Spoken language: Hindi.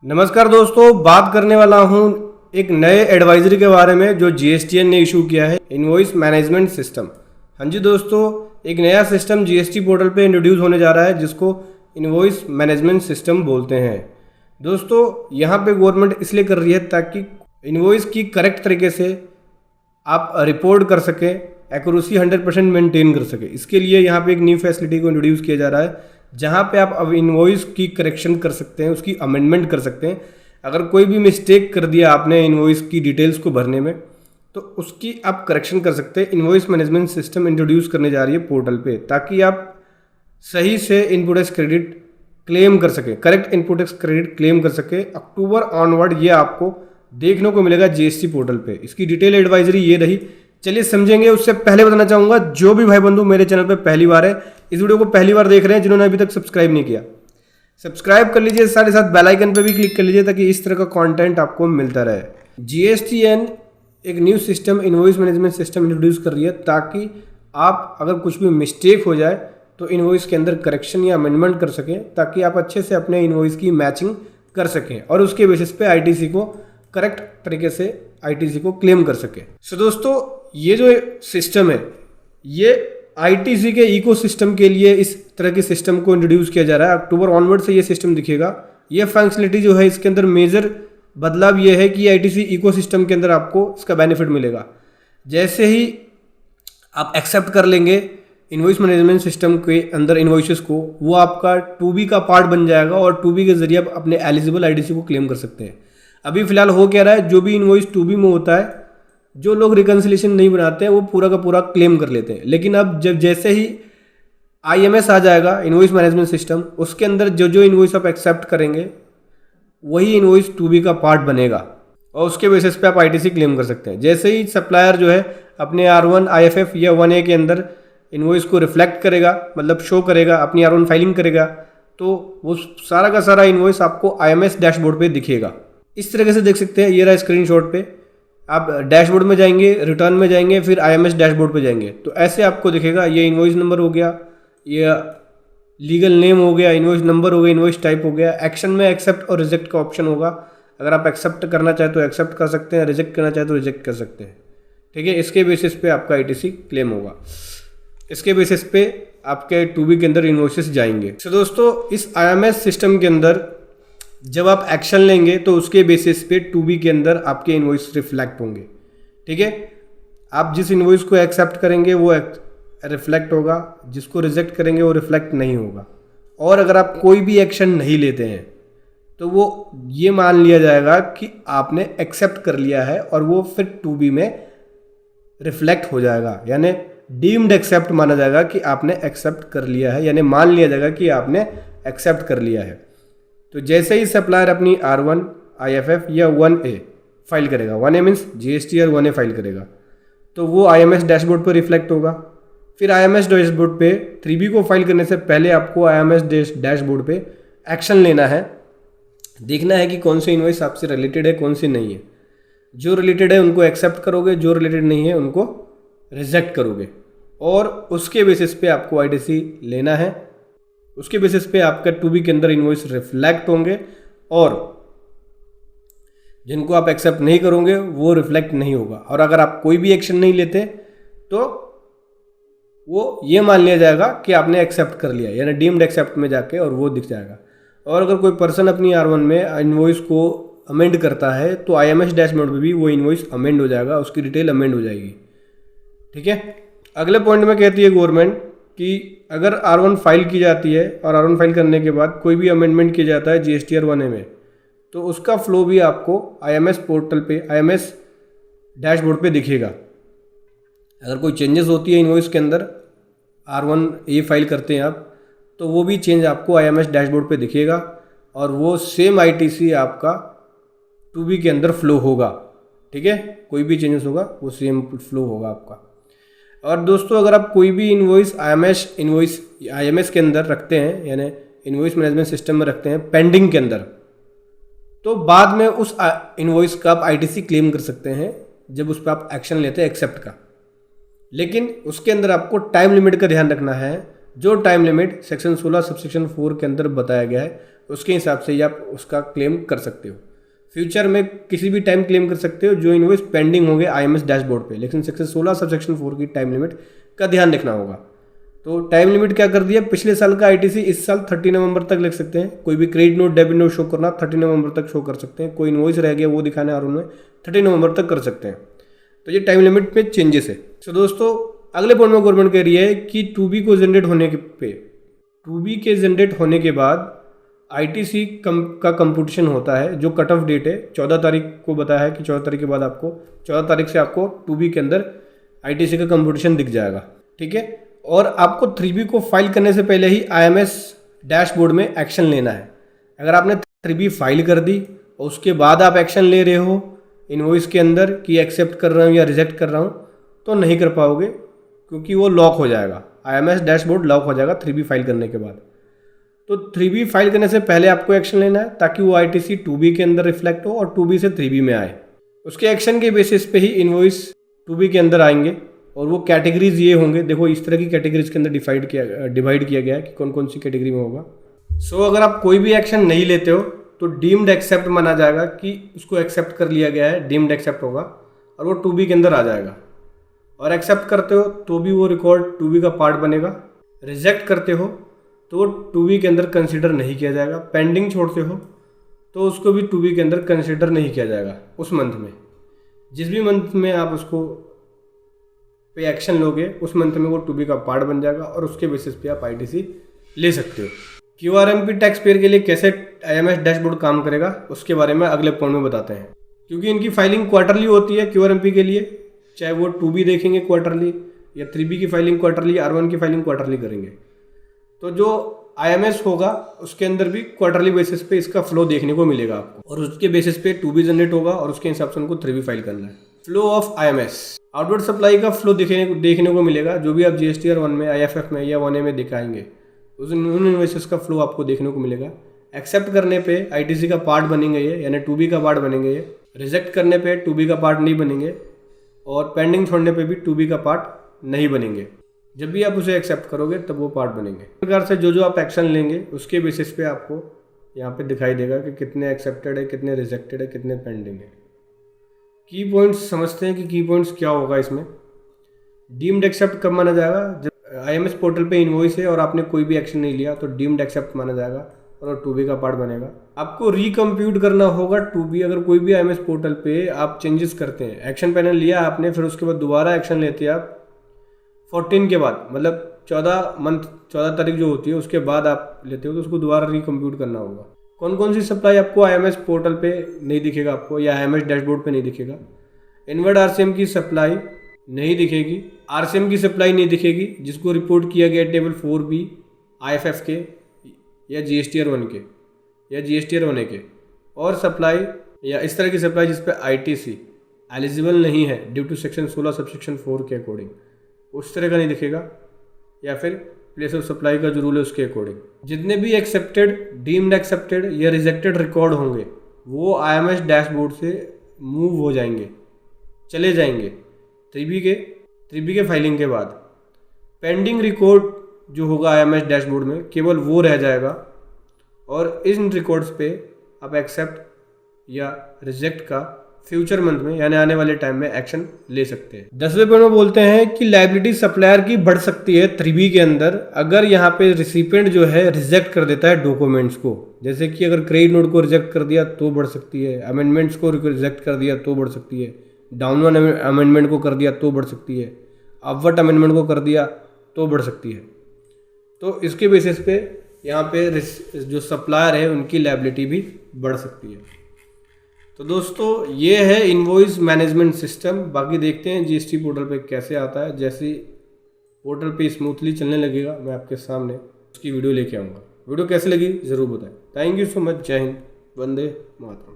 नमस्कार दोस्तों, बात करने वाला हूं एक नए एडवाइजरी के बारे में जो जीएसटीएन ने इशू किया है, इनवॉइस मैनेजमेंट सिस्टम। हाँ जी दोस्तों, एक नया सिस्टम जीएसटी पोर्टल पे इंट्रोड्यूस होने जा रहा है जिसको इनवॉइस मैनेजमेंट सिस्टम बोलते हैं। दोस्तों यहाँ पे गवर्नमेंट इसलिए कर रही है ताकि इनवॉइस की करेक्ट तरीके से आप रिपोर्ट कर सकें, एक्यूरेसी 100% मेंटेन कर सके। इसके लिए यहाँ पे एक न्यू फैसिलिटी को इंट्रोड्यूस किया जा रहा है जहाँ पे आप अब इनवॉइस की करेक्शन कर सकते हैं, उसकी अमेंडमेंट कर सकते हैं। अगर कोई भी मिस्टेक कर दिया आपने इनवॉइस की डिटेल्स को भरने में तो उसकी आप करेक्शन कर सकते हैं। इनवॉइस मैनेजमेंट सिस्टम इंट्रोड्यूस करने जा रही है पोर्टल पे ताकि आप सही से इनपुट टैक्स क्रेडिट क्लेम कर सकें, correct input tax credit claim कर सके। अक्टूबर ऑनवर्ड ये आपको देखने को मिलेगा जीएसटी पोर्टल पे। इसकी डिटेल एडवाइजरी ये रही, चलिए समझेंगे। उससे पहले बताना चाहूँगा, जो भी भाई बंधु मेरे चैनल पे पहली बार है, इस वीडियो को पहली बार देख रहे हैं, जिन्होंने अभी तक सब्सक्राइब नहीं किया, सब्सक्राइब कर लीजिए, साथ ही साथ बेल आइकन पे भी क्लिक कर लीजिए ताकि इस तरह का कंटेंट आपको मिलता रहे। जीएसटीएन एक new system, invoice management system introduce कर रही है ताकि आप अगर कुछ भी मिस्टेक हो जाए तो इनवॉइस के अंदर करेक्शन या अमेंडमेंट कर सकें, ताकि आप अच्छे से अपने इनवॉइस की मैचिंग कर सकें और उसके बेसिस पे आईटीसी को करेक्ट तरीके से आईटीसी को क्लेम कर सके। सो दोस्तों, ये जो सिस्टम है ये आईटीसी के इकोसिस्टम के लिए इस तरह के सिस्टम को इंट्रोड्यूस किया जा रहा है। अक्टूबर ऑनवर्ड से ये सिस्टम दिखेगा। ये फंक्शनलिटी जो है इसके अंदर मेजर बदलाव ये है कि आईटीसी इकोसिस्टम के अंदर आपको इसका बेनिफिट मिलेगा। जैसे ही आप एक्सेप्ट कर लेंगे इनवॉइस मैनेजमेंट सिस्टम के अंदर इनवॉइसेस को, वो आपका 2B का पार्ट बन जाएगा और 2B के जरिए आप अपने एलिजिबल आईटीसी को क्लेम कर सकते हैं। अभी फिलहाल हो क्या रहा है, जो भी इनवॉइस 2B में होता है, जो लोग रिकन्सिलेशन नहीं बनाते हैं वो पूरा का पूरा क्लेम कर लेते हैं। लेकिन अब जब जैसे ही आईएमएस आ जाएगा, इनवॉइस मैनेजमेंट सिस्टम, उसके अंदर जो जो इनवॉइस आप एक्सेप्ट करेंगे वही इनवॉइस 2B का पार्ट बनेगा और उसके बेसिस पे आप आईटीसी क्लेम कर सकते हैं। जैसे ही सप्लायर जो है अपने R1 IFF या 1A के अंदर इनवॉइस को रिफ्लेक्ट करेगा, मतलब शो करेगा, अपनी R1 फाइलिंग करेगा, तो वो सारा का सारा इनवॉइस आपको आईएमएस डैशबोर्ड पे दिखेगा। इस तरीके से देख सकते हैं, ये रहा स्क्रीनशॉट पे। आप डैशबोर्ड में जाएंगे, रिटर्न में जाएंगे, फिर आईएमएस डैशबोर्ड पे जाएंगे तो ऐसे आपको दिखेगा। ये इनवॉइस नंबर हो गया, ये लीगल नेम हो गया, इनवॉइस नंबर हो गया, इनवॉइस टाइप हो गया। एक्शन में एक्सेप्ट और रिजेक्ट का ऑप्शन होगा। अगर आप एक्सेप्ट करना चाहे तो एक्सेप्ट कर सकते हैं, रिजेक्ट करना चाहे तो रिजेक्ट कर सकते हैं। ठीक है, इसके बेसिस पे आपका आईटीसी क्लेम होगा। इसके बेसिस पे आपके 2B के अंदर इनवॉइसेस जाएंगे। तो दोस्तों, इस आईएमएस सिस्टम के अंदर जब आप एक्शन लेंगे तो उसके बेसिस पे 2B के अंदर आपके इनवॉइस रिफ्लेक्ट होंगे। ठीक है, आप जिस इनवॉइस को एक्सेप्ट करेंगे वो रिफ्लेक्ट होगा, जिसको रिजेक्ट करेंगे वो रिफ्लेक्ट नहीं होगा। और अगर आप कोई भी एक्शन नहीं लेते हैं तो वो ये मान लिया जाएगा कि आपने एक्सेप्ट कर लिया है और वो फिर 2B में रिफ्लेक्ट हो जाएगा, यानी डीम्ड एक्सेप्ट माना जाएगा कि आपने एक्सेप्ट कर लिया है, यानी मान लिया जाएगा कि आपने एक्सेप्ट कर लिया है। तो जैसे ही सप्लायर अपनी R1 IFF या 1A फाइल करेगा, 1A मीन्स जीएसटी और 1A फाइल करेगा, तो वो आईएमएस डैशबोर्ड पर रिफ्लेक्ट होगा। फिर आईएमएस डैशबोर्ड पे 3B को फाइल करने से पहले आपको आईएमएस डैशबोर्ड पे एक्शन लेना है, देखना है कि कौन सी इनवॉइस आपसे रिलेटेड है, कौन सी नहीं है। जो रिलेटेड है उनको एक्सेप्ट करोगे, जो रिलेटेड नहीं है उनको रिजेक्ट करोगे और उसके बेसिस पे आपको आईटीसी लेना है। उसके बेसिस पे आपका 2B के अंदर इनवॉइस रिफ्लेक्ट होंगे और जिनको आप एक्सेप्ट नहीं करोगे वो रिफ्लेक्ट नहीं होगा। और अगर आप कोई भी एक्शन नहीं लेते तो वो ये मान लिया जाएगा कि आपने एक्सेप्ट कर लिया, यानी डीम्ड एक्सेप्ट में जाके और वो दिख जाएगा। और अगर कोई पर्सन अपनी R1 में इनवॉइस को अमेंड करता है तो आईएमएस डैशबोर्ड में भी वो इनवॉइस अमेंड हो जाएगा, उसकी डिटेल अमेंड हो जाएगी। ठीक है, अगले पॉइंट में कहती है गवर्नमेंट कि अगर R1 फाइल की जाती है और R1 फाइल करने के बाद कोई भी अमेंडमेंट किया जाता है जीएसटी और 1A में, तो उसका फ्लो भी आपको आईएमएस पोर्टल पे, आईएमएस डैशबोर्ड पे दिखेगा। अगर कोई चेंजेस होती है इनवॉइस के अंदर, R1A फाइल करते हैं आप, तो वो भी चेंज आपको आईएमएस डैशबोर्ड पे दिखेगा और वो सेम आईटीसी आपका 2B के अंदर फ्लो होगा। ठीक है, कोई भी चेंजेस होगा वो सेम फ्लो होगा आपका। और दोस्तों, अगर आप कोई भी इनवॉइस आईएमएस के अंदर रखते हैं, यानी इनवॉइस मैनेजमेंट सिस्टम में रखते हैं पेंडिंग के अंदर, तो बाद में उस इनवॉइस का आप आईटीसी क्लेम कर सकते हैं जब उस पर आप एक्शन लेते हैं एक्सेप्ट का। लेकिन उसके अंदर आपको टाइम लिमिट का ध्यान रखना है। जो टाइम लिमिट सेक्शन 16 सबसेक्शन 4 के अंदर बताया गया है उसके हिसाब से ही आप उसका क्लेम कर सकते हो। फ्यूचर में किसी भी टाइम क्लेम कर सकते हो जो इनवॉइस पेंडिंग होंगे IMS डैशबोर्ड पे, लेकिन सेक्शन 16 सबसेक्शन 4 की टाइम लिमिट का ध्यान रखना होगा। तो टाइम लिमिट क्या कर दिया, पिछले साल का ITC इस साल 30 नवंबर तक लिख सकते हैं। कोई भी credit note debit note show करना 30 नवंबर तक शो कर सकते हैं। कोई इनवॉइस रह गया वो दिखाना और उन्हें 30 नवंबर तक कर सकते हैं। तो ये टाइम लिमिट पे चेंजेस है। तो दोस्तों अगले पॉइंट में गवर्नमेंट कह रही है कि 2B को जनरेट होने के पे 2B के जनरेट होने के बाद ITC का कंपटीशन होता है। जो कट ऑफ डेट है 14 तारीख को बताया है कि 14 तारीख के बाद आपको 14 तारीख से आपको 2B के अंदर ITC का कंपटीशन दिख जाएगा, ठीक है। और आपको 3B को फाइल करने से पहले ही IMS डैशबोर्ड में एक्शन लेना है। अगर आपने 3B फाइल कर दी और उसके बाद आप एक्शन ले रहे हो इनवॉइस के अंदर कि एक्सेप्ट कर रहा हूँ या रिजेक्ट कर रहा हूँ, तो नहीं कर पाओगे क्योंकि वो लॉक हो जाएगा। IMS डैशबोर्ड लॉक हो जाएगा 3B फाइल करने के बाद। तो 3B फाइल करने से पहले आपको एक्शन लेना है ताकि वो ITC 2B के अंदर रिफ्लेक्ट हो और 2B से 3B में आए। उसके एक्शन के बेसिस पे ही इनवॉइस 2B के अंदर आएंगे और वो कैटेगरीज ये होंगे। देखो इस तरह की कैटेगरीज के अंदर डिवाइड किया गया है कि कौन कौन सी कैटेगरी में होगा। सो अगर आप कोई भी एक्शन नहीं लेते हो तो डीम्ड एक्सेप्ट माना जाएगा कि उसको एक्सेप्ट कर लिया गया है, डीम्ड एक्सेप्ट होगा और वो 2B के अंदर आ जाएगा। और एक्सेप्ट करते हो तो भी वो रिकॉर्ड 2B का पार्ट बनेगा। रिजेक्ट करते हो तो वो 2B के अंदर कंसिडर नहीं किया जाएगा। पेंडिंग छोड़ते हो तो उसको भी 2B के अंदर कंसिडर नहीं किया जाएगा। उस मंथ में, जिस भी मंथ में आप उसको पे एक्शन लोगे उस मंथ में वो 2B का पार्ट बन जाएगा और उसके बेसिस पे आप ITC ले सकते हो। QRMP टैक्स पेयर के लिए कैसे IMS डैशबोर्ड काम करेगा उसके बारे में अगले पॉइंट में बताते हैं। क्योंकि इनकी फाइलिंग क्वार्टरली होती है QRMP के लिए, चाहे वो 2B देखेंगे क्वार्टरली या 3B की फाइलिंग क्वार्टरली, R1 की फाइलिंग क्वार्टरली करेंगे। तो जो IMS होगा उसके अंदर भी क्वार्टरली बेसिस पे इसका फ्लो देखने को मिलेगा आपको और उसके बेसिस पे 2B जनरेट होगा और उसके हिसाब से उनको 3B फाइल करना है। Flow of IMS, outward supply का फ्लो देखने को मिलेगा। जो भी आप GSTR 1 में, IFF में या 1A में दिखाएंगे उन इनवॉइसेस का फ्लो आपको देखने को मिलेगा। एक्सेप्ट करने पे ITC का पार्ट बनेंगे ये, यानी 2B का पार्ट बनेंगे ये। रिजेक्ट करने पे 2B का पार्ट नहीं बनेंगे और पेंडिंग छोड़ने पे भी 2B का पार्ट नहीं बनेंगे। जब भी आप उसे एक्सेप्ट करोगे तब वो पार्ट बनेंगे। इस प्रकार से जो आप एक्शन लेंगे उसके बेसिस पे आपको यहाँ पे दिखाई देगा कि कितने एक्सेप्टेड है, कितने रिजेक्टेड है, कितने पेंडिंग है। की पॉइंट्स समझते हैं कि की पॉइंट्स क्या होगा इसमें। डीम्ड एक्सेप्ट कब माना जाएगा, जब IMS पोर्टल पे इनवॉइस है और आपने कोई भी एक्शन नहीं लिया तो डीम्ड एक्सेप्ट माना जाएगा और 2B का पार्ट बनेगा। आपको रिकम्प्यूट करना होगा 2B। अगर कोई भी IMS पोर्टल पे आप चेंजेस करते हैं, एक्शन पैनल लिया आपने, फिर उसके बाद दोबारा एक्शन लेते हैं आप 14 के बाद, मतलब 14 तारीख जो होती है उसके बाद आप लेते हो तो उसको दोबारा रिकम्प्यूट करना होगा। कौन कौन सी सप्लाई आपको IMS पोर्टल पे नहीं दिखेगा आपको या IMS डैशबोर्ड पे नहीं दिखेगा। इनवर्ड RCM की सप्लाई नहीं दिखेगी, RCM की सप्लाई नहीं दिखेगी जिसको रिपोर्ट किया गया टेबल 4B IFF के या GSTR 1 के या GSTR 1A के, और सप्लाई या इस तरह की सप्लाई जिस पे ITC एलिजिबल नहीं है ड्यू टू सेक्शन 16 सबसेक्शन 4 के अकॉर्डिंग, उस तरह का नहीं दिखेगा। या फिर प्लेस ऑफ सप्लाई का जो रूल है उसके अकॉर्डिंग जितने भी एक्सेप्टेड, डीम्ड एक्सेप्टेड या रिजेक्टेड रिकॉर्ड होंगे वो IMS डैशबोर्ड से मूव हो जाएंगे, चले जाएंगे 3B के फाइलिंग के बाद। पेंडिंग रिकॉर्ड जो होगा IMS डैशबोर्ड में केवल वो रह जाएगा और इन रिकॉर्ड्स पे आप एक्सेप्ट या रिजेक्ट का फ्यूचर मंथ में यानी आने वाले टाइम में एक्शन ले सकते हैं। 10वें पॉइंट में बोलते हैं कि लायबिलिटी सप्लायर की बढ़ सकती है 3B के अंदर अगर यहाँ पे रिसिपेंट जो है रिजेक्ट कर देता है डॉक्यूमेंट्स को। जैसे कि अगर क्रेडिट नोट को रिजेक्ट कर दिया तो बढ़ सकती है, अमेंडमेंट्स को रिजेक्ट कर दिया तो बढ़ सकती है, डाउनवर्ड अमेंडमेंट को कर दिया तो बढ़ सकती है, अपवर्ड अमेंडमेंट को कर दिया तो बढ़ सकती है। तो इसके बेसिस पे यहाँ पे जो सप्लायर है उनकी लायबिलिटी भी बढ़ सकती है। तो दोस्तों ये है इनवॉइस मैनेजमेंट सिस्टम। बाकी देखते हैं GST पोर्टल पे कैसे आता है। जैसे पोर्टल पे स्मूथली चलने लगेगा मैं आपके सामने उसकी वीडियो लेके आऊँगा। वीडियो कैसे लगी ज़रूर बताएं। Thank you so much. जय हिंद, वंदे मातरम।